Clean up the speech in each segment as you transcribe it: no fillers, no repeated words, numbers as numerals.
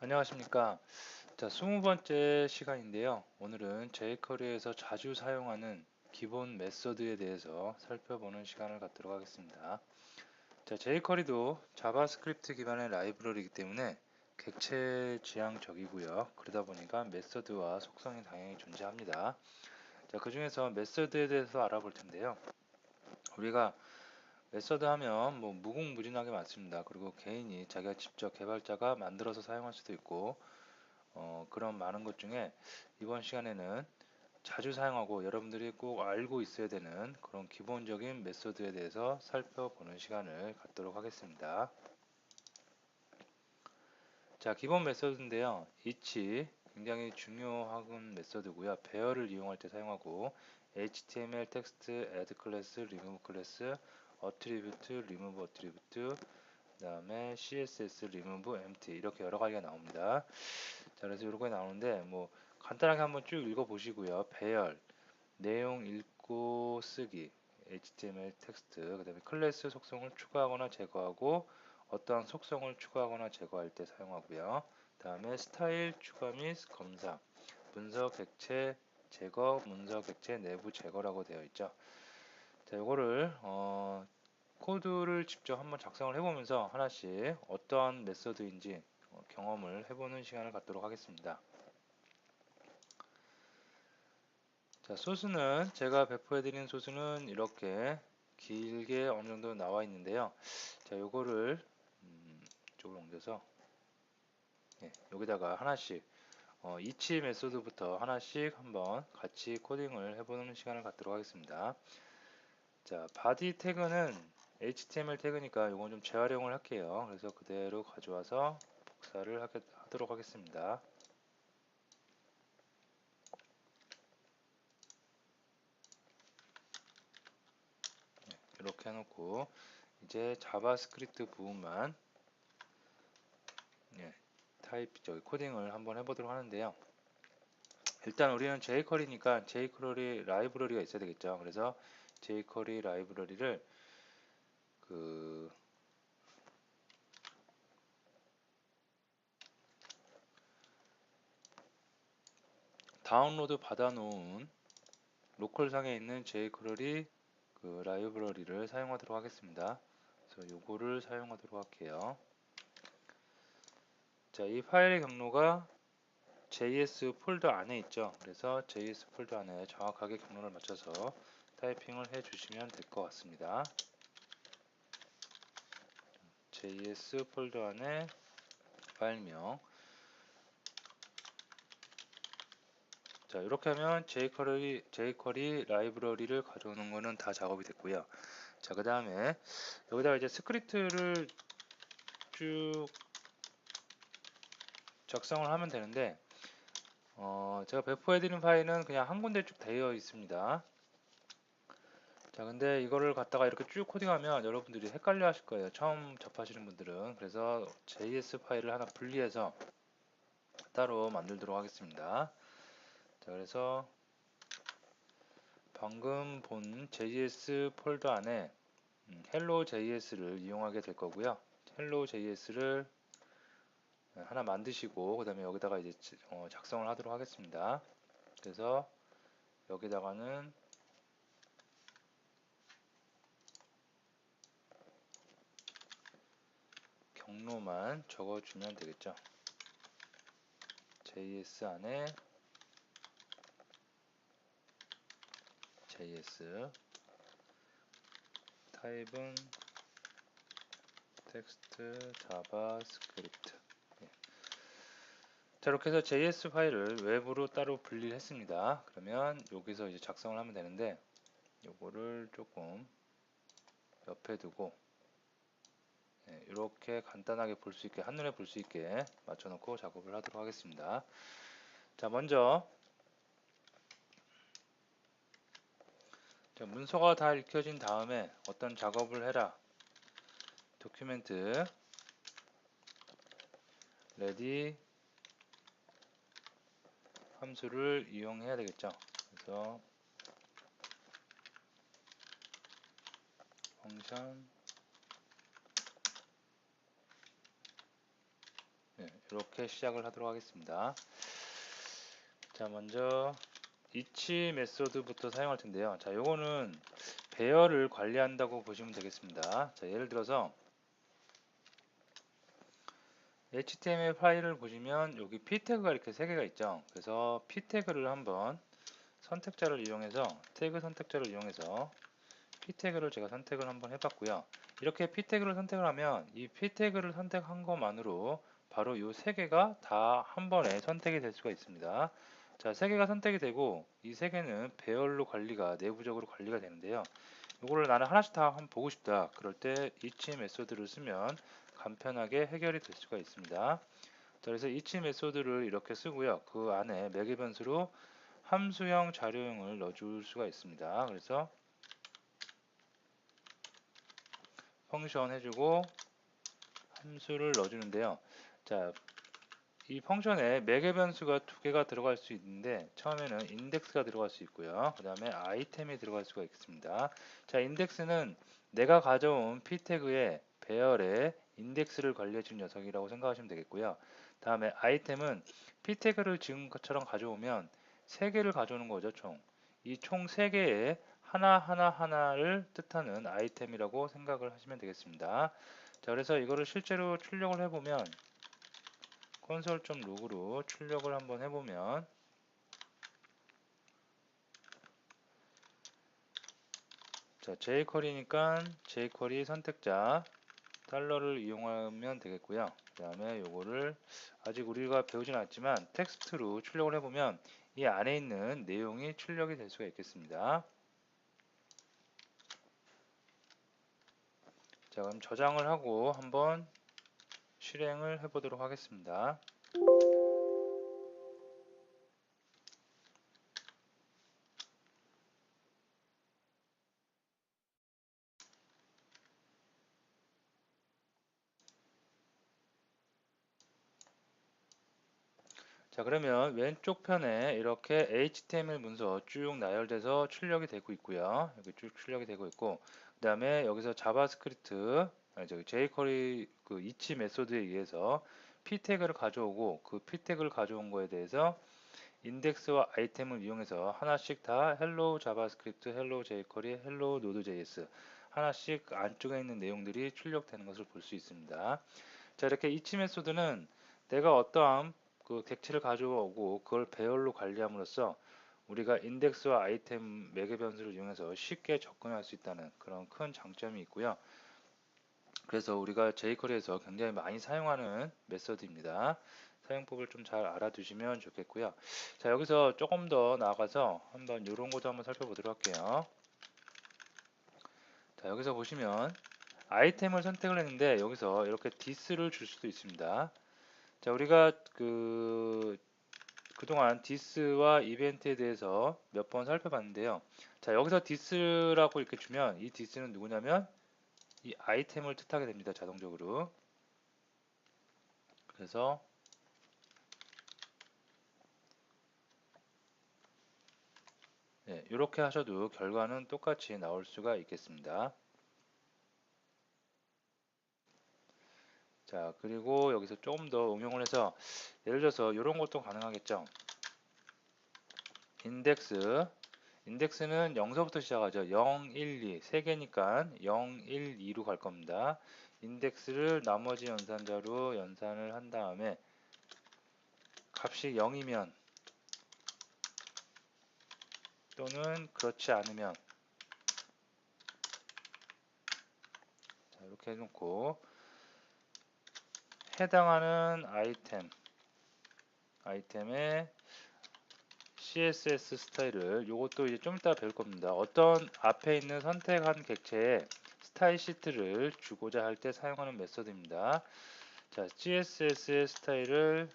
안녕하십니까. 자, 20번째 시간인데요. 오늘은 jQuery에서 자주 사용하는 기본 메서드에 대해서 살펴보는 시간을 갖도록 하겠습니다. 자, jQuery도 자바스크립트 기반의 라이브러리이기 때문에 객체 지향적이고요. 그러다 보니까 메서드와 속성이 당연히 존재합니다. 자, 그 중에서 메서드에 대해서 알아볼 텐데요. 우리가 메서드 하면 뭐 무궁무진하게 많습니다. 그리고 개인이 자기가 직접 개발자가 만들어서 사용할 수도 있고 그런 많은 것 중에 이번 시간에는 자주 사용하고 여러분들이 꼭 알고 있어야 되는 그런 기본적인 메소드에 대해서 살펴보는 시간을 갖도록 하겠습니다. 자, 기본 메소드인데요. each 굉장히 중요한 메소드고요. 배열을 이용할 때 사용하고 HTML, 텍스트, add 클래스, remove 클래스, attribute, remove attribute, 그 다음에 CSS, remove, empty 이렇게 여러 가지가 나옵니다. 자, 그래서 이렇게 나오는데 뭐 간단하게 한번 쭉 읽어 보시고요. 배열, 내용 읽고 쓰기, HTML 텍스트, 그다음에 클래스 속성을 추가하거나 제거하고 어떠한 속성을 추가하거나 제거할 때 사용하고요. 다음에 스타일 추가 및 검사, 문서 객체 제거, 문서 객체 내부 제거라고 되어 있죠. 자, 이거를 코드를 직접 한번 작성을 해보면서 하나씩 어떠한 메서드인지 경험을 해보는 시간을 갖도록 하겠습니다. 자, 소스는 제가 배포해드린 소스는 이렇게 길게 어느 정도 나와 있는데요. 자, 요거를 이쪽으로 옮겨서 여기다가 하나씩 each 메소드부터 하나씩 한번 같이 코딩을 해보는 시간을 갖도록 하겠습니다. 자, body 태그는 HTML 태그니까 이건 좀 재활용을 할게요. 그래서 그대로 가져와서 복사를 하도록 하겠습니다. 이렇게 해놓고 이제 자바스크립트 부분만 타입 저기 코딩을 한번 해보도록 하는데요. 일단 우리는 jQuery니까 jQuery 라이브러리가 있어야 되겠죠. 그래서 jQuery 라이브러리를 그 다운로드 받아놓은 로컬 상에 있는 jQuery 그 라이브러리를 사용하도록 하겠습니다. 그래서 요거를 사용하도록 할게요. 자, 이 파일의 경로가 JS 폴더 안에 있죠. 그래서 JS 폴더 안에 정확하게 경로를 맞춰서 타이핑을 해주시면 될 것 같습니다. JS 폴더 안에 파일명. 자, 이렇게 하면 jQuery 라이브러리를 가져오는 거는 다 작업이 됐고요. 자, 그 다음에 여기다가 이제 스크립트를 쭉 작성을 하면 되는데 제가 배포해드린 파일은 그냥 한 군데 쭉 되어 있습니다. 자, 근데 이거를 갖다가 이렇게 쭉 코딩하면 여러분들이 헷갈려 하실 거예요. 처음 접하시는 분들은. 그래서 JS 파일을 하나 분리해서 따로 만들도록 하겠습니다. 자, 그래서 방금 본 JS 폴더 안에 hello.js를 이용하게 될 거고요. hello.js를 하나 만드시고 그 다음에 여기다가 이제 작성을 하도록 하겠습니다. 그래서 여기다가는 경로만 적어주면 되겠죠. JS 안에 JS 타입은 텍스트 자바스크립트. 자, 이렇게 해서 JS 파일을 외부로 따로 분리했습니다. 그러면 여기서 이제 작성을 하면 되는데 요거를 조금 옆에 두고 이렇게 간단하게 볼 수 있게 한눈에 볼 수 있게 맞춰 놓고 작업을 하도록 하겠습니다. 자, 먼저 자, 문서가 다 읽혀진 다음에 어떤 작업을 해라. 도큐멘트 ready 함수를 이용해야 되겠죠. 그래서 펑션 이렇게 시작을 하도록 하겠습니다. 자, 먼저 each 메소드부터 사용할 텐데요. 자, 요거는 배열을 관리한다고 보시면 되겠습니다. 자, 예를 들어서 HTML 파일을 보시면 여기 p 태그가 이렇게 3개가 있죠. 그래서 p 태그를 한번 선택자를 이용해서 태그 선택자를 이용해서 p 태그를 제가 선택을 한번 해봤고요. 이렇게 p 태그를 선택을 하면 이 p 태그를 선택한 것만으로 바로 이 3개가 다 한 번에 선택이 될 수가 있습니다. 자, 3개가 선택이 되고 이 3개는 배열로 관리가 내부적으로 관리가 되는데요. 이거를 나는 하나씩 다 한번 보고 싶다. 그럴 때 each 메소드를 쓰면 간편하게 해결이 될 수가 있습니다. 자, 그래서 each 메소드를 이렇게 쓰고요. 그 안에 매개 변수로 함수형 자료형을 넣어줄 수가 있습니다. 그래서 펑션 해주고 함수를 넣어주는데요. 자, 이 펑션에 매개 변수가 2개가 들어갈 수 있는데 처음에는 인덱스가 들어갈 수 있고요. 그 다음에 아이템이 들어갈 수가 있습니다. 자, 인덱스는 내가 가져온 p 태그의 배열에 인덱스를 관리해 준 녀석이라고 생각하시면 되겠고요. 다음에 아이템은 p 태그를 지금 것처럼 가져오면 3개를 가져오는 거죠, 총. 이 총 3개의 하나를 뜻하는 아이템이라고 생각을 하시면 되겠습니다. 자, 그래서 이거를 실제로 출력을 해보면 console.log으로 출력을 한번 해보면 자, jQuery니까 jQuery 선택자 달러를 이용하면 되겠고요. 그 다음에 요거를 아직 우리가 배우진 않았지만 텍스트로 출력을 해보면 이 안에 있는 내용이 출력이 될 수가 있겠습니다. 자, 그럼 저장을 하고 한번 실행을 해보도록 하겠습니다. 자, 그러면 왼쪽 편에 이렇게 HTML 문서 쭉 나열돼서 출력이 되고 있고요. 여기 쭉 출력이 되고 있고, 그 다음에 여기서 자바스크립트, 저기 jQuery 그 each 메소드에 의해서 p 태그를 가져오고 그 p 태그를 가져온 거에 대해서 인덱스와 아이템을 이용해서 하나씩 다 hello 자바스크립트, hello jQuery, hello node.js 하나씩 안쪽에 있는 내용들이 출력되는 것을 볼 수 있습니다. 자, 이렇게 each 메소드는 내가 어떠한 그 객체를 가져오고 그걸 배열로 관리함으로써 우리가 인덱스와 아이템 매개 변수를 이용해서 쉽게 접근할 수 있다는 그런 큰 장점이 있고요. 그래서 우리가 jQuery에서 굉장히 많이 사용하는 메서드입니다. 사용법을 좀 잘 알아두시면 좋겠고요. 자, 여기서 조금 더 나아가서 한번 이런 것도 한번 살펴보도록 할게요. 자, 여기서 보시면 아이템을 선택을 했는데 여기서 이렇게 this를 줄 수도 있습니다. 자, 우리가 그동안 this와 이벤트에 대해서 몇 번 살펴봤는데요. 자, 여기서 this라고 이렇게 주면 이 this는 누구냐면 이 아이템을 뜻하게 됩니다. 자동적으로. 그래서 네, 이렇게 하셔도 결과는 똑같이 나올 수가 있겠습니다. 자, 그리고 여기서 조금 더 응용을 해서 예를 들어서 이런 것도 가능하겠죠. 인덱스는 0서부터 시작하죠. 0, 1, 2 3개니까 0, 1, 2로 갈 겁니다. 인덱스를 나머지 연산자로 연산을 한 다음에 값이 0이면 또는 그렇지 않으면 자, 이렇게 해놓고 해당하는 아이템의 CSS 스타일을 요것도 이제 좀 이따 배울 겁니다. 어떤 앞에 있는 선택한 객체에 스타일 시트를 주고자 할 때 사용하는 메서드입니다. 자, CSS의 스타일을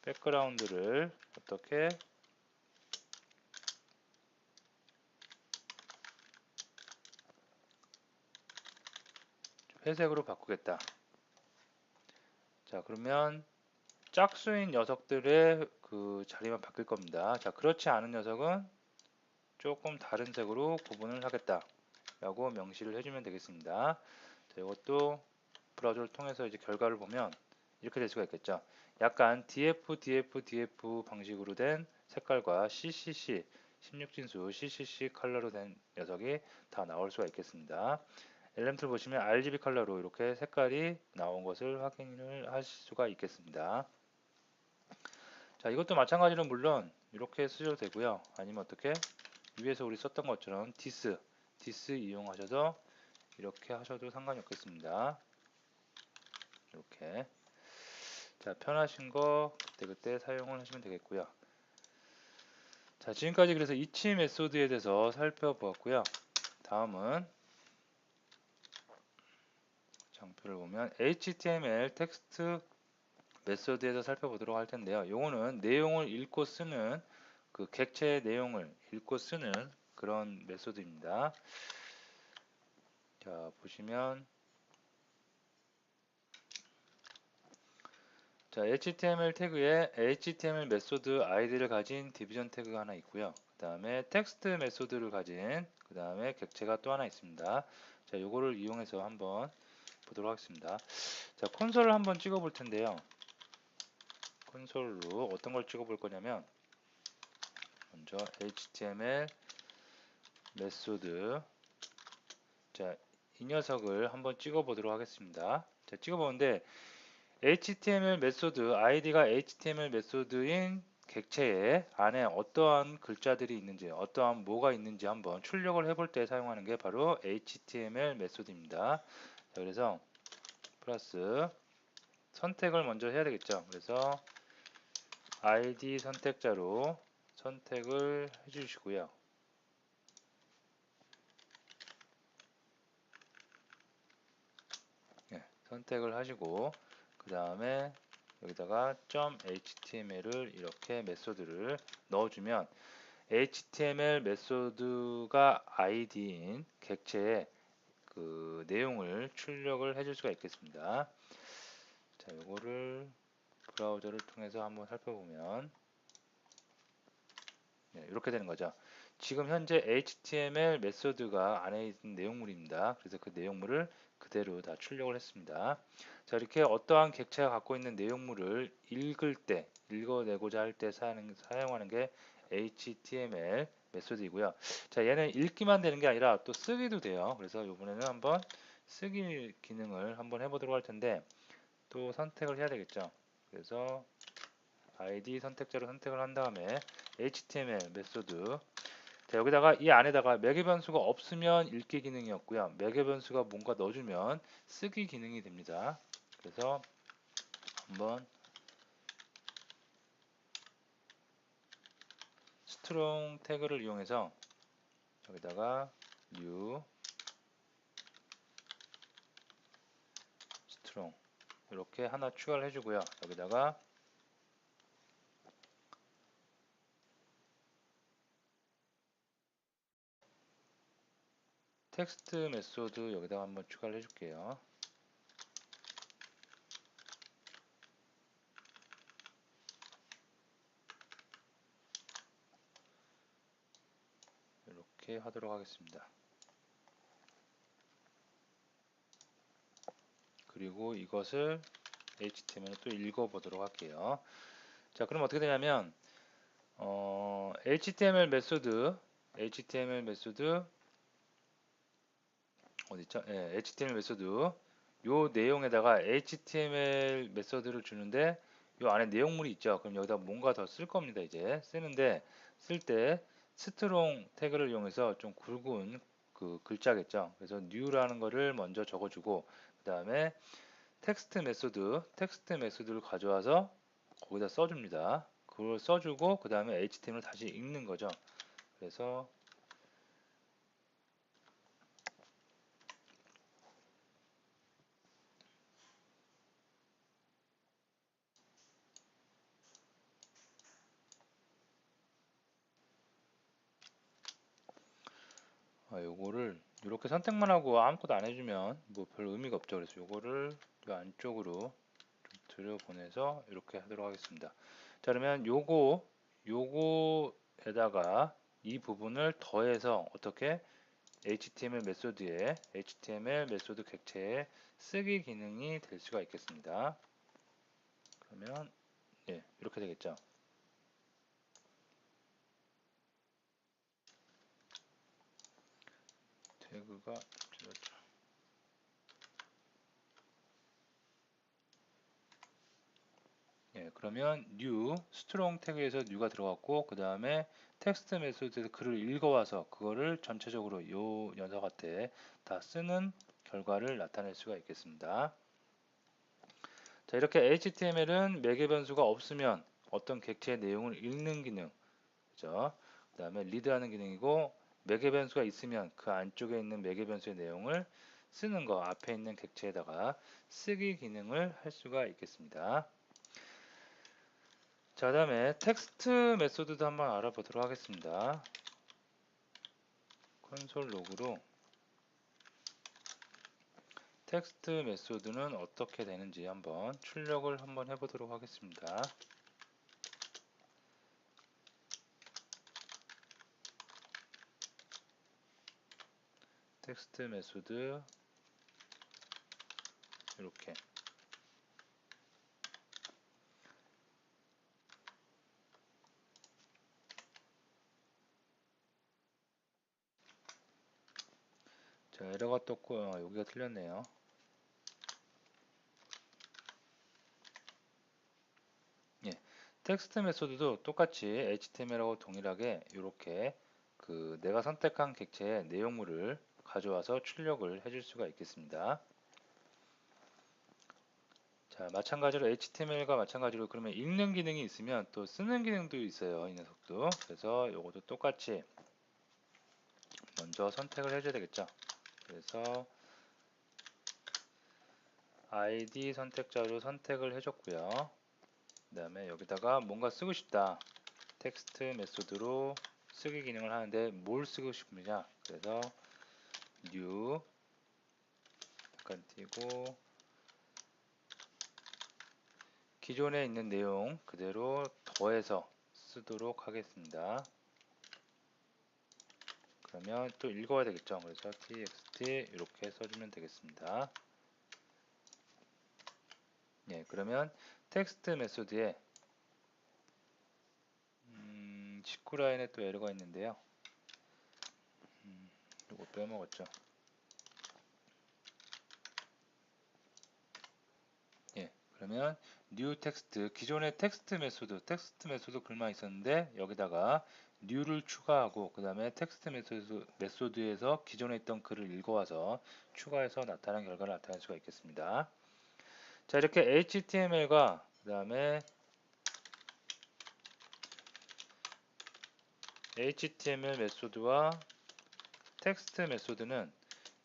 백그라운드를 어떻게 회색으로 바꾸겠다. 자, 그러면 짝수인 녀석들의 그 자리만 바뀔 겁니다. 자, 그렇지 않은 녀석은 조금 다른 색으로 구분을 하겠다 라고 명시를 해주면 되겠습니다. 자, 이것도 브라우저를 통해서 이제 결과를 보면 이렇게 될 수가 있겠죠. 약간 DF 방식으로 된 색깔과 CCC 16진수 CCC 컬러로 된 녀석이 다 나올 수가 있겠습니다. 엘렘트를 보시면 RGB 컬러로 이렇게 색깔이 나온 것을 확인을 하실 수가 있겠습니다. 자, 이것도 마찬가지로 물론 이렇게 쓰셔도 되고요. 아니면 어떻게 위에서 우리 썼던 것처럼 디스 이용하셔서 이렇게 하셔도 상관이 없겠습니다. 이렇게. 자, 편하신 거 그때그때 사용을 하시면 되겠고요. 자, 지금까지 그래서 이치 메소드에 대해서 살펴보았고요. 다음은 장표를 보면 HTML 텍스트 메소드에서 살펴보도록 할 텐데요. 요거는 내용을 읽고 쓰는 그 객체의 내용을 읽고 쓰는 그런 메소드입니다. 자, 보시면 자, HTML 태그에 HTML 메소드 아이디를 가진 디비전 태그가 하나 있고요. 그 다음에 텍스트 메소드를 가진 그 다음에 객체가 또 하나 있습니다. 자, 요거를 이용해서 한번 보도록 하겠습니다. 자, 콘솔을 한번 찍어 볼 텐데요. 콘솔로 어떤 걸 찍어 볼 거냐면 먼저 HTML 메소드, 자, 이 녀석을 한번 찍어 보도록 하겠습니다. 자, 찍어 보는데 HTML 메소드 아이디가 HTML 메소드인 객체에 안에 어떠한 글자들이 있는지 어떠한 뭐가 있는지 한번 출력을 해볼 때 사용하는 게 바로 HTML 메소드입니다. 자, 그래서 플러스 선택을 먼저 해야 되겠죠. 그래서 ID 선택자로 선택을 해주시고요. 네, 선택을 하시고 그 다음에 여기다가 .html을 이렇게 메소드를 넣어주면 HTML 메소드가 id인 객체의 그 내용을 출력을 해줄 수가 있겠습니다. 자, 요거를 브라우저를 통해서 한번 살펴보면 네, 이렇게 되는 거죠. 지금 현재 HTML 메소드가 안에 있는 내용물입니다. 그래서 그 내용물을 그대로 다 출력을 했습니다. 자, 이렇게 어떠한 객체가 갖고 있는 내용물을 읽을 때, 읽어내고자 할 때 사용하는 게 HTML 메소드이고요. 자, 얘는 읽기만 되는 게 아니라 또 쓰기도 돼요. 그래서 이번에는 한번 쓰기 기능을 한번 해보도록 할 텐데 또 선택을 해야 되겠죠. 그래서 ID 선택자로 선택을 한 다음에 HTML 메소드, 자, 여기다가 이 안에다가 매개 변수가 없으면 읽기 기능이었고요. 매개 변수가 뭔가 넣어주면 쓰기 기능이 됩니다. 그래서 한번 스트롱 태그를 이용해서 여기다가 new 스트롱 이렇게 하나 추가를 해주고요. 여기다가 텍스트 메소드 여기다가 한번 추가를 해줄게요. 이렇게 하도록 하겠습니다. 그리고 이것을 HTML을 또 읽어보도록 할게요. 자, 그럼 어떻게 되냐면 HTML 메소드 어디 있죠? 예, HTML 메소드 요 내용에다가 HTML 메소드를 주는데 요 안에 내용물이 있죠. 그럼 여기다 뭔가 더 쓸 겁니다. 이제 쓰는데 쓸 때 스트롱 태그를 이용해서 좀 굵은 그 글자겠죠. 그래서 new라는 거를 먼저 적어주고 그 다음에 텍스트 메소드를 가져와서 거기다 써줍니다. 그걸 써주고 그 다음에 HTML을 다시 읽는 거죠. 그래서 요거를 이렇게 선택만 하고 아무것도 안 해주면 뭐 별 의미가 없죠. 그래서 요거를 요 안쪽으로 좀 들여보내서 이렇게 하도록 하겠습니다. 자, 그러면 요거에다가 이 부분을 더해서 어떻게 HTML 메소드 객체에 쓰기 기능이 될 수가 있겠습니다. 그러면 예, 이렇게 되겠죠. 태그가 줄었죠. 예, 그러면 new strong 태그에서 new가 들어갔고 그 다음에 텍스트 메소드에서 글을 읽어와서 그거를 전체적으로 요 녀석한테 다 쓰는 결과를 나타낼 수가 있겠습니다. 자, 이렇게 HTML은 매개 변수가 없으면 어떤 객체의 내용을 읽는 기능, 그죠? 그 다음에 리드하는 기능이고 매개 변수가 있으면 그 안쪽에 있는 매개 변수의 내용을 쓰는 거, 앞에 있는 객체에다가 쓰기 기능을 할 수가 있겠습니다. 자, 그 다음에 텍스트 메소드도 한번 알아보도록 하겠습니다. 콘솔 로그로 텍스트 메소드는 어떻게 되는지 한번 출력을 한번 해보도록 하겠습니다. 텍스트 메소드 이렇게 자, 에러가 떴고 여기가 틀렸네요. 예, 텍스트 메소드도 똑같이 HTML하고 동일하게 이렇게 그 내가 선택한 객체의 내용물을 가져와서 출력을 해줄 수가 있겠습니다. 자, 마찬가지로 HTML과 마찬가지로 그러면 읽는 기능이 있으면 또 쓰는 기능도 있어요. 이 녀석도. 그래서 이것도 똑같이 먼저 선택을 해줘야 되겠죠. 그래서 ID 선택자로 선택을 해줬고요. 그 다음에 여기다가 뭔가 쓰고 싶다. 텍스트 메소드로 쓰기 기능을 하는데 뭘 쓰고 싶으냐. 그래서 new 잠깐 띄고 기존에 있는 내용 그대로 더해서 쓰도록 하겠습니다. 그러면 또 읽어야 되겠죠. 그래서 txt 이렇게 써주면 되겠습니다. 예, 그러면 텍스트 메소드에 19라인에 또 에러가 있는데요. 이거 빼먹었죠. 예, 그러면 new 텍스트 기존의 텍스트 메소드 글만 있었는데 여기다가 new를 추가하고 그 다음에 텍스트 메소드에서 기존에 있던 글을 읽어와서 추가해서 나타난 결과를 나타낼 수가 있겠습니다. 자, 이렇게 HTML과 그 다음에 HTML 메소드와 텍스트 메소드는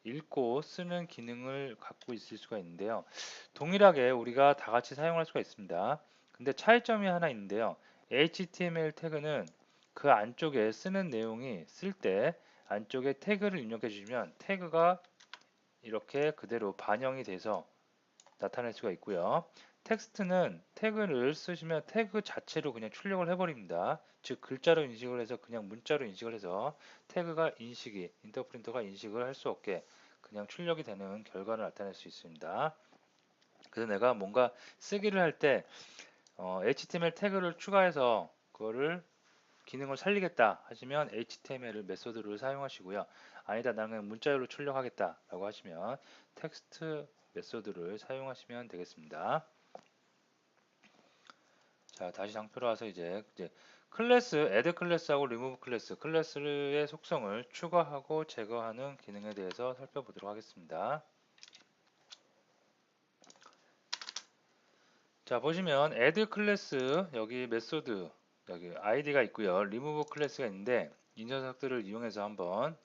읽고 쓰는 기능을 갖고 있을 수가 있는데요. 동일하게 우리가 다 같이 사용할 수가 있습니다. 근데 차이점이 하나 있는데요. HTML 태그는 그 안쪽에 쓰는 내용이 쓸 때 안쪽에 태그를 입력해 주시면 태그가 이렇게 그대로 반영이 돼서 나타낼 수가 있고요. 텍스트는 태그를 쓰시면 태그 자체로 그냥 출력을 해버립니다. 즉 글자로 인식을 해서 그냥 문자로 인식을 해서 태그가 인터프린터가 인식을 할 수 없게 그냥 출력이 되는 결과를 나타낼 수 있습니다. 그래서 내가 뭔가 쓰기를 할 때 HTML 태그를 추가해서 그거를 기능을 살리겠다 하시면 HTML 메소드를 사용하시고요. 아니다, 나는 문자열로 출력하겠다 라고 하시면 텍스트 메소드를 사용하시면 되겠습니다. 자, 다시 장표로 와서 이제 클래스, add 클래스하고 remove 클래스의 속성을 추가하고 제거하는 기능에 대해서 살펴보도록 하겠습니다. 자, 보시면 add 클래스 여기 메소드 여기 id가 있고요. remove 클래스가 있는데 이 녀석들을 이용해서 한번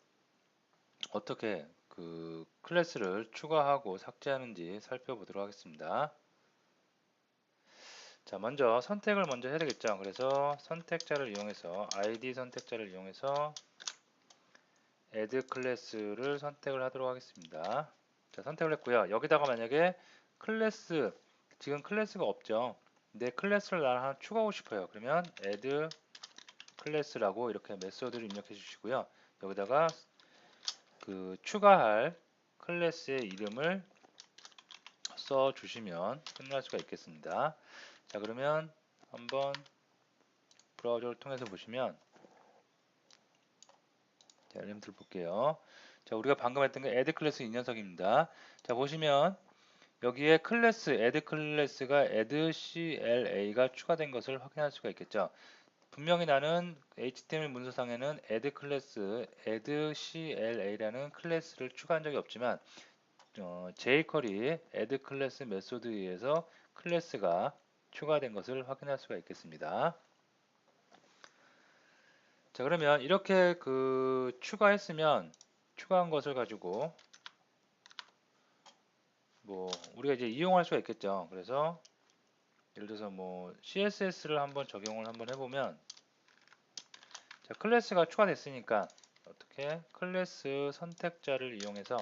어떻게 그 클래스를 추가하고 삭제하는지 살펴보도록 하겠습니다. 자, 먼저 선택을 먼저 해야 되겠죠. 그래서 선택자를 이용해서 id 선택자를 이용해서 add 클래스를 선택을 하도록 하겠습니다. 자, 선택을 했고요. 여기다가 만약에 클래스 지금 클래스가 없죠. 근데 클래스를 나를 하나 추가하고 싶어요. 그러면 add 클래스라고 이렇게 메소드를 입력해 주시고요. 여기다가 그 추가할 클래스의 이름을 써 주시면 끝날 수가 있겠습니다. 자, 그러면 한번 브라우저를 통해서 보시면, 자, 엘리멘트를 볼게요. 자, 우리가 방금 했던 게 add 클래스 이 녀석입니다. 자, 보시면 여기에 클래스, add 클래스가 add CLA가 추가된 것을 확인할 수가 있겠죠. 분명히 나는 HTML 문서상에는 add 클래스, add CLA라는 클래스를 추가한 적이 없지만 jQuery add 클래스 메소드에 의해서 클래스가 추가된 것을 확인할 수가 있겠습니다. 자, 그러면 이렇게 추가했으면 추가한 것을 가지고 뭐 우리가 이제 이용할 수가 있겠죠. 그래서 예를 들어서 뭐 CSS를 한번 적용을 한번 해보면, 자, 클래스가 추가됐으니까 어떻게 클래스 선택자를 이용해서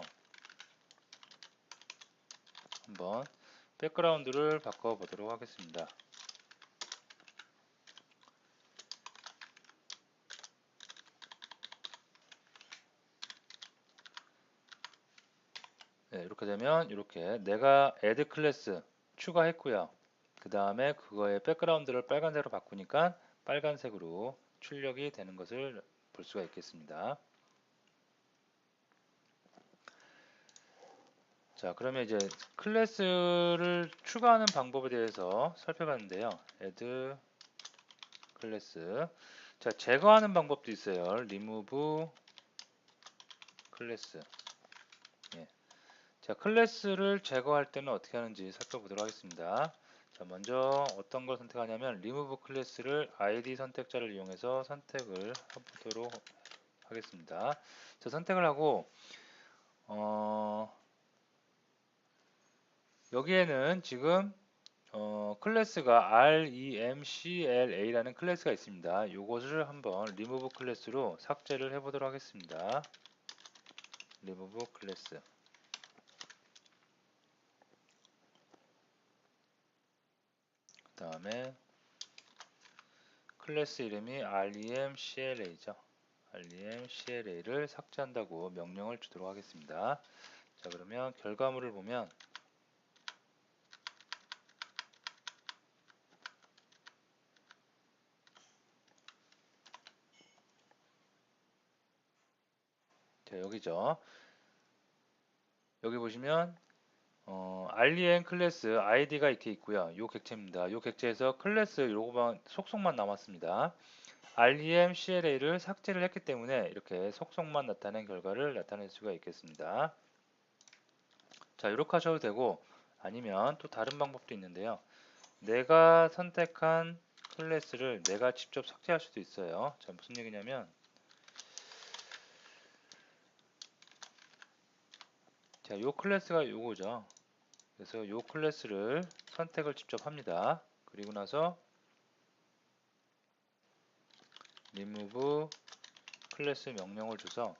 한번 백그라운드를 바꿔보도록 하겠습니다. 네, 이렇게 되면 이렇게 내가 add 클래스 추가했고요. 그 다음에 그거의 백그라운드를 빨간색으로 바꾸니까 빨간색으로 출력이 되는 것을 볼 수가 있겠습니다. 자, 그러면 이제 클래스를 추가하는 방법에 대해서 살펴봤는데요. add 클래스. 자, 제거하는 방법도 있어요. remove 클래스. 예. 자, 클래스를 제거할 때는 어떻게 하는지 살펴보도록 하겠습니다. 자, 먼저 어떤 걸 선택하냐면 remove 클래스를 id 선택자를 이용해서 선택을 해보도록 하겠습니다. 자, 선택을 하고 여기에는 지금 클래스가 REMCLA라는 클래스가 있습니다. 이것을 한번 remove 클래스로 삭제를 해보도록 하겠습니다. remove 클래스. 그 다음에 클래스 이름이 REMCLA죠. REMCLA를 삭제한다고 명령을 주도록 하겠습니다. 자, 그러면 결과물을 보면 자, 여기죠. 여기 보시면 REM 클래스 ID가 이렇게 있고요. 요 객체입니다. 요 객체에서 클래스 요거만 속성만 남았습니다. REM CLA를 삭제를 했기 때문에 이렇게 속성만 나타낸 결과를 나타낼 수가 있겠습니다. 자, 이렇게 하셔도 되고 아니면 또 다른 방법도 있는데요. 내가 선택한 클래스를 내가 직접 삭제할 수도 있어요. 자, 무슨 얘기냐면 자, 요 클래스가 요거죠. 그래서 요 클래스를 선택을 직접 합니다. 그리고 나서 remove 클래스 명령을 줘서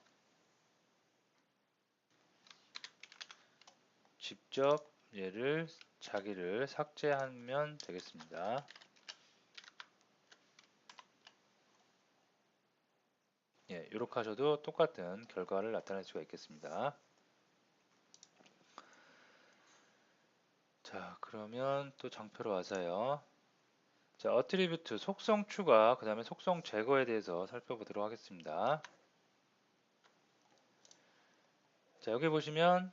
직접 얘를 자기를 삭제하면 되겠습니다. 예, 이렇게 하셔도 똑같은 결과를 나타낼 수가 있겠습니다. 자, 그러면 또 장표로 와서요. 자, 어트리뷰트 속성 추가, 그 다음에 속성 제거에 대해서 살펴보도록 하겠습니다. 자, 여기 보시면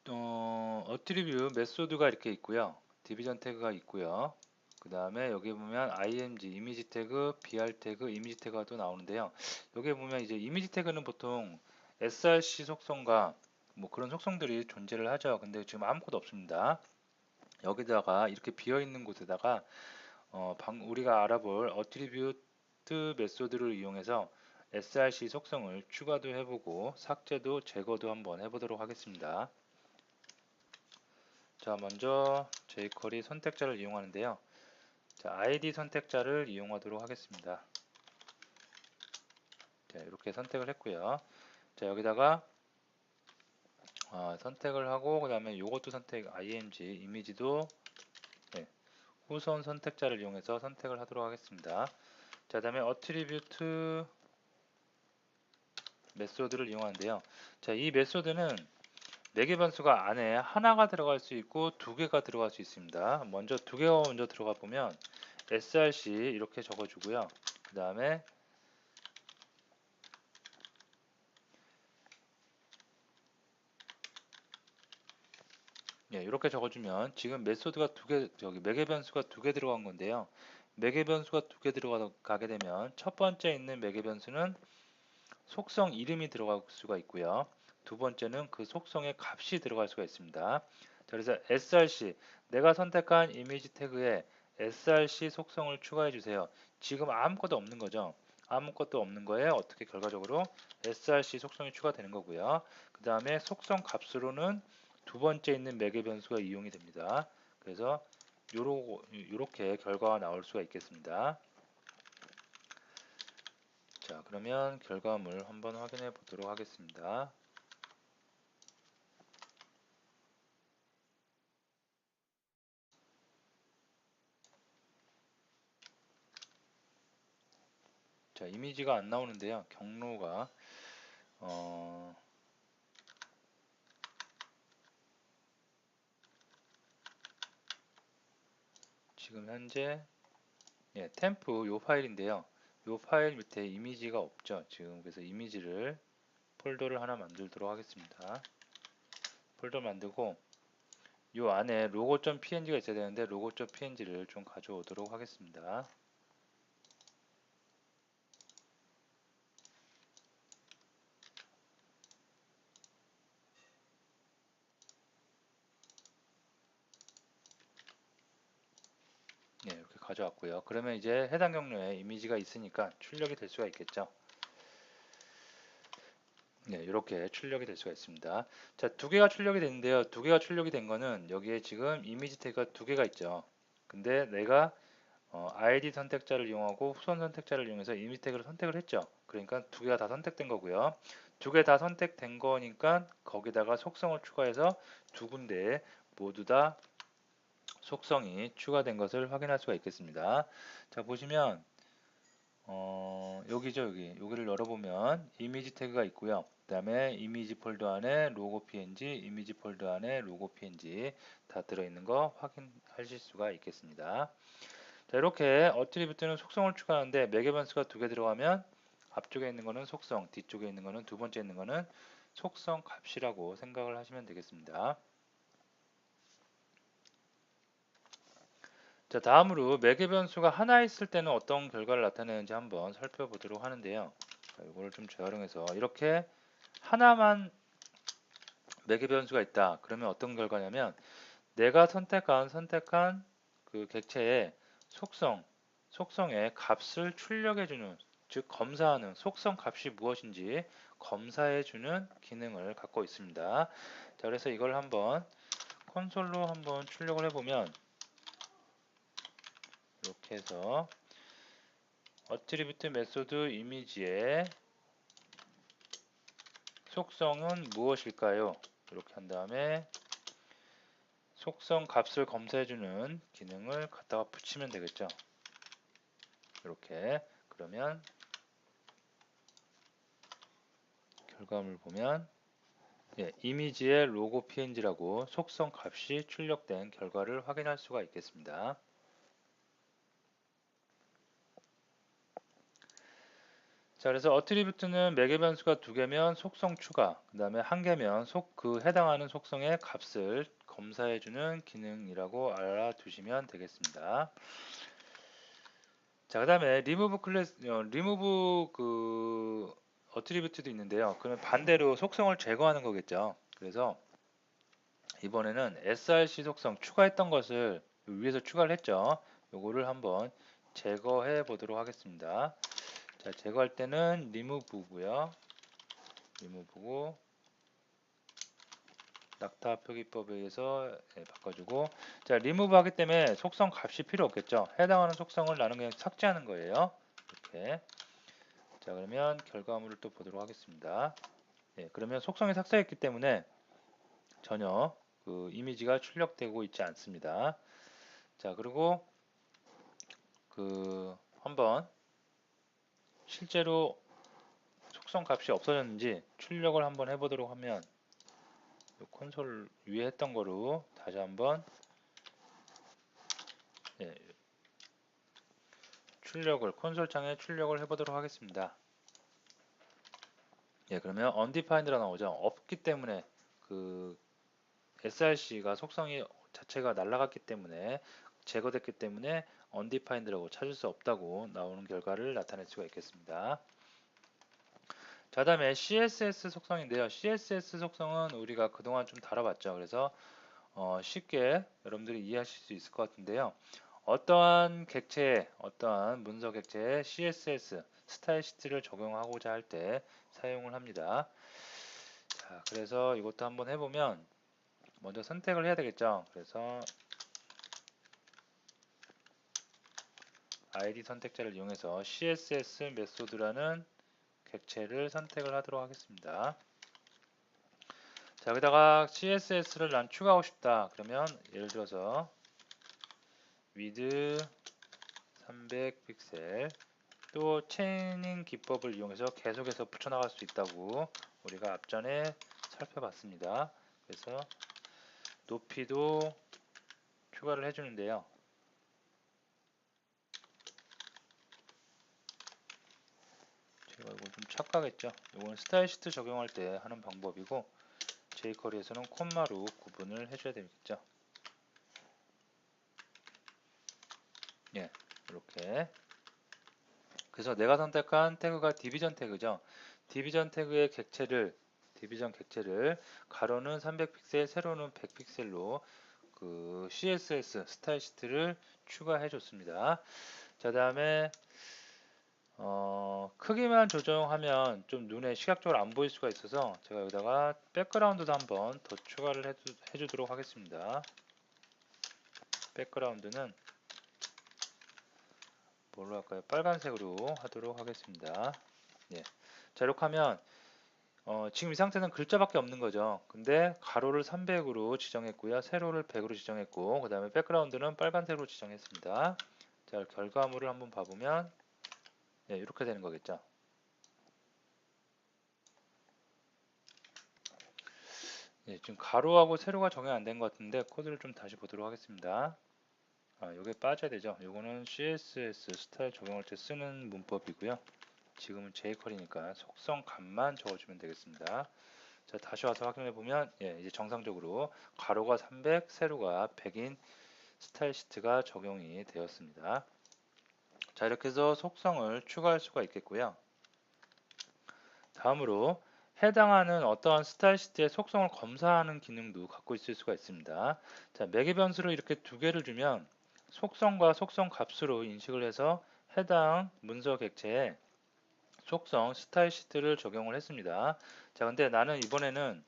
어트리뷰 메소드가 이렇게 있고요. 디비전 태그가 있고요. 그 다음에 여기 보면 img 이미지 태그, br 태그, 이미지 태그가 또 나오는데요. 여기 보면 이제 이미지 태그는 보통 src 속성과 뭐 그런 속성들이 존재를 하죠. 근데 지금 아무것도 없습니다. 여기다가 이렇게 비어 있는 곳에다가 우리가 알아볼 어트리뷰트 메소드를 이용해서 src 속성을 추가도 해보고 삭제도 제거도 한번 해보도록 하겠습니다. 자, 먼저 jQuery 선택자를 이용하는데요. 자, id 선택자를 이용하도록 하겠습니다. 자, 이렇게 선택을 했고요. 자, 여기다가 선택을 하고 그 다음에 요것도 선택 img 이미지도 네, 후선 선택자를 이용해서 선택을 하도록 하겠습니다. 자, 다음에 어트리뷰트 메소드를 이용하는데요. 자, 이 메소드는 매개 변수가 안에 하나가 들어갈 수 있고 두 개가 들어갈 수 있습니다. 먼저 두 개가 먼저 들어가 보면 src 이렇게 적어주고요. 그 다음에 이렇게 적어주면 지금 메소드가 매개 변수가 두 개 들어간 건데요. 매개 변수가 두 개 들어가게 되면 첫 번째 있는 매개 변수는 속성 이름이 들어갈 수가 있고요. 두 번째는 그 속성의 값이 들어갈 수가 있습니다. 자, 그래서 src 내가 선택한 이미지 태그에 src 속성을 추가해 주세요. 지금 아무것도 없는 거죠. 아무것도 없는 거에 어떻게 결과적으로 src 속성이 추가되는 거고요. 그 다음에 속성 값으로는 두 번째 있는 매개 변수가 이용이 됩니다. 그래서 요렇게 결과가 나올 수가 있겠습니다. 자, 그러면 결과물 한번 확인해 보도록 하겠습니다. 자, 이미지가 안 나오는데요. 경로가 지금 현재 템프 요 파일인데요. 요 파일 밑에 이미지가 없죠. 지금 그래서 이미지를 폴더를 하나 만들도록 하겠습니다. 폴더 만들고 요 안에 logo.png가 있어야 되는데 logo.png를 좀 가져오도록 하겠습니다. 이렇게 가져왔고요. 그러면 이제 해당 경로에 이미지가 있으니까 출력이 될 수가 있겠죠. 이렇게 출력이 될 수가 있습니다. 자, 두 개가 출력이 되는데요. 두 개가 출력이 된 거는 여기에 지금 이미지 태그가 두 개가 있죠. 근데 내가 ID 선택자를 이용하고 후선 선택자를 이용해서 이미지 태그를 선택을 했죠. 그러니까 두 개가 다 선택된 거고요. 두 개 다 선택된 거니까 거기다가 속성을 추가해서 두 군데에 모두 다 속성이 추가된 것을 확인할 수가 있겠습니다. 자, 보시면 여기죠, 여기를 열어보면 이미지 태그가 있고요. 그 다음에 이미지 폴더 안에 로고 png, 이미지 폴더 안에 로고 png 다 들어있는 거 확인하실 수가 있겠습니다. 자, 이렇게 어트리뷰트는 속성을 추가하는데 매개 변수가 두 개 들어가면 앞쪽에 있는 거는 속성, 뒤쪽에 있는 거는 두 번째 있는 거는 속성 값이라고 생각을 하시면 되겠습니다. 자, 다음으로 매개 변수가 하나 있을 때는 어떤 결과를 나타내는지 한번 살펴보도록 하는데요. 자, 이거를 좀 재활용해서 이렇게 하나만 매개 변수가 있다. 그러면 어떤 결과냐면 내가 선택한 그 객체의 속성의 값을 출력해주는, 즉 검사하는 속성 값이 무엇인지 검사해주는 기능을 갖고 있습니다. 자, 그래서 이걸 한번 콘솔로 한번 출력을 해보면 이렇게 해서 어트리뷰트 메소드 이미지의 속성은 무엇일까요? 이렇게 한 다음에 속성 값을 검사해주는 기능을 갖다가 붙이면 되겠죠. 이렇게 그러면 결과물 보면 이미지의 로고 png라고 속성 값이 출력된 결과를 확인할 수가 있겠습니다. 자, 그래서 어트리뷰트는 매개 변수가 두 개면 속성 추가, 그 다음에 한 개면 그 해당하는 속성의 값을 검사해주는 기능이라고 알아두시면 되겠습니다. 자, 그 다음에 리무브 그 어트리뷰트도 있는데요. 그러면 반대로 속성을 제거하는 거겠죠. 그래서 이번에는 src 속성 추가했던 것을 위에서 추가를 했죠. 요거를 한번 제거해 보도록 하겠습니다. 자, 제거할 때는 리무브고요. 리무브고 낙타 표기법에 의해서 바꿔주고, 자, 리무브 하기 때문에 속성 값이 필요 없겠죠. 해당하는 속성을 나는 그냥 삭제하는 거예요. 이렇게. 자, 그러면 결과물을 또 보도록 하겠습니다. 그러면 속성이 삭제했기 때문에 전혀 그 이미지가 출력되고 있지 않습니다. 자, 그리고 그 한번 실제로 속성 값이 없어졌는지 출력을 한번 해보도록 하면 콘솔 위에 했던 거로 다시 한번 예, 출력을 콘솔 창에 출력을 해보도록 하겠습니다. 예, 그러면 undefined라 나오죠. 없기 때문에 그 src가 속성이 자체가 날라갔기 때문에 제거됐기 때문에 undefined라고 찾을 수 없다고 나오는 결과를 나타낼 수가 있겠습니다. 자, 다음에 CSS 속성인데요. CSS 속성은 우리가 그동안 좀 다뤄봤죠. 그래서 쉽게 여러분들이 이해하실 수 있을 것 같은데요. 어떠한 객체에, 어떠한 문서 객체에 CSS 스타일 시트를 적용하고자 할 때 사용을 합니다. 자, 그래서 이것도 한번 해보면 먼저 선택을 해야 되겠죠. 그래서 id 선택자를 이용해서 CSS 메소드라는 객체를 선택을 하도록 하겠습니다. 자, 여기다가 CSS를 난 추가하고 싶다. 그러면 예를 들어서 width 300 픽셀 또 체이닝 기법을 이용해서 계속해서 붙여나갈 수 있다고 우리가 앞전에 살펴봤습니다. 그래서 높이도 추가를 해주는데요. 제가 이거 좀 착각했죠. 이건 스타일 시트 적용할 때 하는 방법이고 jQuery에서는 콤마로 구분을 해줘야 되겠죠. 예, 이렇게. 그래서 내가 선택한 태그가 디비전 태그죠. 디비전 태그의 객체를 디비전 객체를 가로는 300픽셀, 세로는 100픽셀로 그 CSS 스타일 시트를 추가해 줬습니다. 자, 다음에 크기만 조정하면 좀 눈에 시각적으로 안 보일 수가 있어서 제가 여기다가 백그라운드도 한번 더 추가를 해주도록 하겠습니다. 백그라운드는 뭘로 할까요? 빨간색으로 하도록 하겠습니다. 예. 자, 이렇게 하면 지금 이 상태는 글자밖에 없는 거죠. 근데 가로를 300으로 지정했고요. 세로를 100으로 지정했고 그 다음에 백그라운드는 빨간색으로 지정했습니다. 자, 결과물을 한번 봐보면 예, 이렇게 되는 거겠죠. 예, 지금 가로하고 세로가 적용 안 된 것 같은데 코드를 좀 다시 보도록 하겠습니다. 여기에 빠져야 되죠. 이거는 CSS 스타일 적용할 때 쓰는 문법이고요. 지금은 jQuery니까 속성 값만 적어주면 되겠습니다. 자, 다시 와서 확인해 보면 예, 이제 정상적으로 가로가 300, 세로가 100인 스타일 시트가 적용이 되었습니다. 자, 이렇게 해서 속성을 추가할 수가 있겠고요. 다음으로 해당하는 어떠한 스타일 시트의 속성을 검사하는 기능도 갖고 있을 수가 있습니다. 자, 매개 변수를 이렇게 두 개를 주면 속성과 속성 값으로 인식을 해서 해당 문서 객체에 속성 스타일 시트를 적용을 했습니다. 자, 근데 나는 이번에는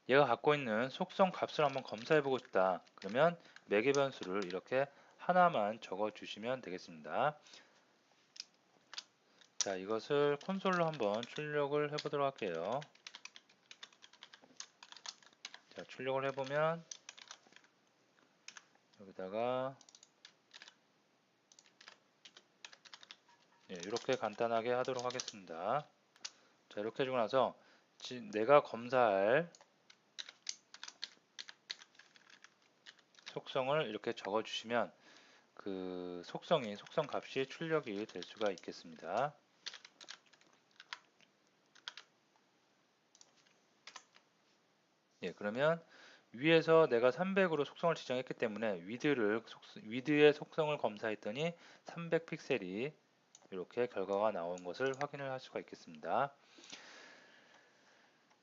얘가 갖고 있는 속성 값을 한번 검사해 보고 싶다. 그러면 매개 변수를 이렇게 하나만 적어 주시면 되겠습니다. 자, 이것을 콘솔로 한번 출력을 해 보도록 할게요. 자, 출력을 해보면 여기다가 예, 이렇게 간단하게 하도록 하겠습니다. 자, 이렇게 해주고 나서 내가 검사할 속성을 이렇게 적어주시면 그 속성 값이 출력이 될 수가 있겠습니다. 예, 그러면 위에서 내가 300으로 속성을 지정했기 때문에 위드의 속성을 검사했더니 300 픽셀이 이렇게 결과가 나온 것을 확인을 할 수가 있겠습니다.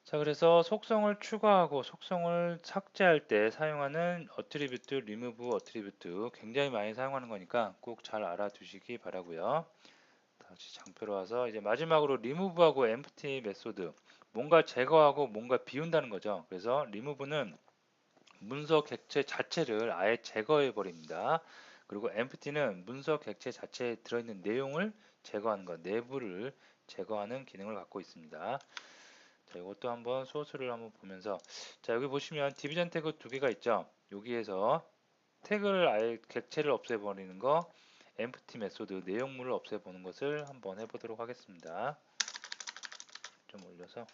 자, 그래서 속성을 추가하고 속성을 삭제할 때 사용하는 어트리뷰트, 리무브 어트리뷰트 굉장히 많이 사용하는 거니까 꼭 잘 알아두시기 바라고요. 다시 장표로 와서 이제 마지막으로 리무브하고 empty 메소드 뭔가 제거하고 뭔가 비운다는 거죠. 그래서 리무브는 문서 객체 자체를 아예 제거해 버립니다. 그리고 empty는 문서 객체 자체에 들어있는 내용을 제거하는 것, 내부를 제거하는 기능을 갖고 있습니다. 자, 이것도 한번 소스를 한번 보면서 자, 여기 보시면 디비전 태그 두 개가 있죠. 여기에서 태그를 아예 객체를 없애버리는 거, empty 메소드 내용물을 없애보는 것을 한번 해보도록 하겠습니다. 좀 올려서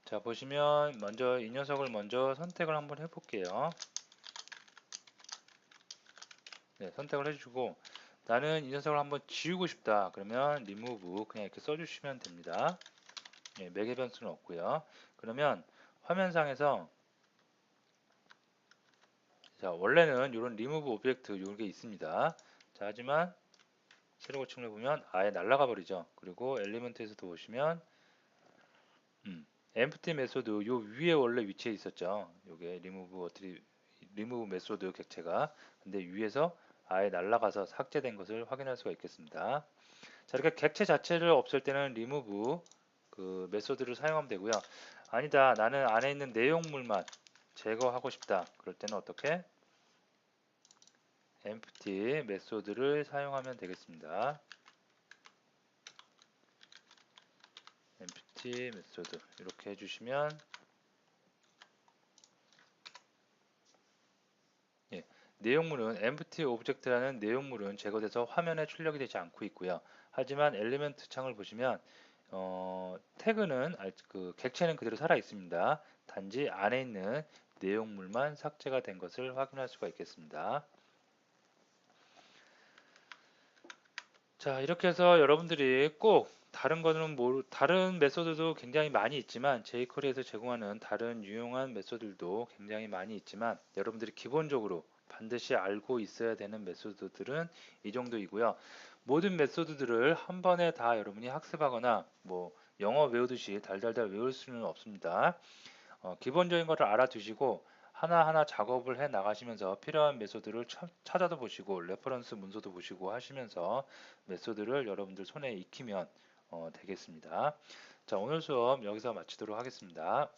자, 보시면 먼저 이 녀석을 먼저 선택을 한번 해볼게요. 네, 선택을 해주고 나는 이 녀석을 한번 지우고 싶다. 그러면 remove 그냥 이렇게 써주시면 됩니다. 네, 매개 변수는 없고요. 그러면 화면상에서 자, 원래는 이런 remove 오브젝트 이게 있습니다. 자, 하지만 새로 고침을 해보면 아예 날아가 버리죠. 그리고 엘리먼트에서도 보시면 empty 메소드 요 위에 원래 위치해 있었죠. 요게 remove 메소드 객체가 근데 위에서 아예 날아가서 삭제된 것을 확인할 수가 있겠습니다. 자, 이렇게 객체 자체를 없앨 때는 remove 그 메소드를 사용하면 되고요. 아니다, 나는 안에 있는 내용물만 제거하고 싶다. 그럴 때는 어떻게? empty 메소드를 사용하면 되겠습니다. empty 메소드 이렇게 해주시면 예, 내용물은 empty object라는 내용물은 제거돼서 화면에 출력이 되지 않고 있고요. 하지만 엘리멘트 창을 보시면 태그는 그 객체는 그대로 살아 있습니다. 단지 안에 있는 내용물만 삭제가 된 것을 확인할 수가 있겠습니다. 자, 이렇게 해서 여러분들이 꼭 다른 거는 다른 메소드도 굉장히 많이 있지만 jQuery에서 제공하는 다른 유용한 메소드들도 굉장히 많이 있지만 여러분들이 기본적으로 반드시 알고 있어야 되는 메소드들은 이 정도이고요. 모든 메소드들을 한 번에 다 여러분이 학습하거나 뭐 영어 외우듯이 달달달 외울 수는 없습니다. 기본적인 것을 알아두시고 하나하나 작업을 해 나가시면서 필요한 메소드를 찾아도 보시고 레퍼런스 문서도 보시고 하시면서 메소드를 여러분들 손에 익히면 되겠습니다. 자, 오늘 수업 여기서 마치도록 하겠습니다.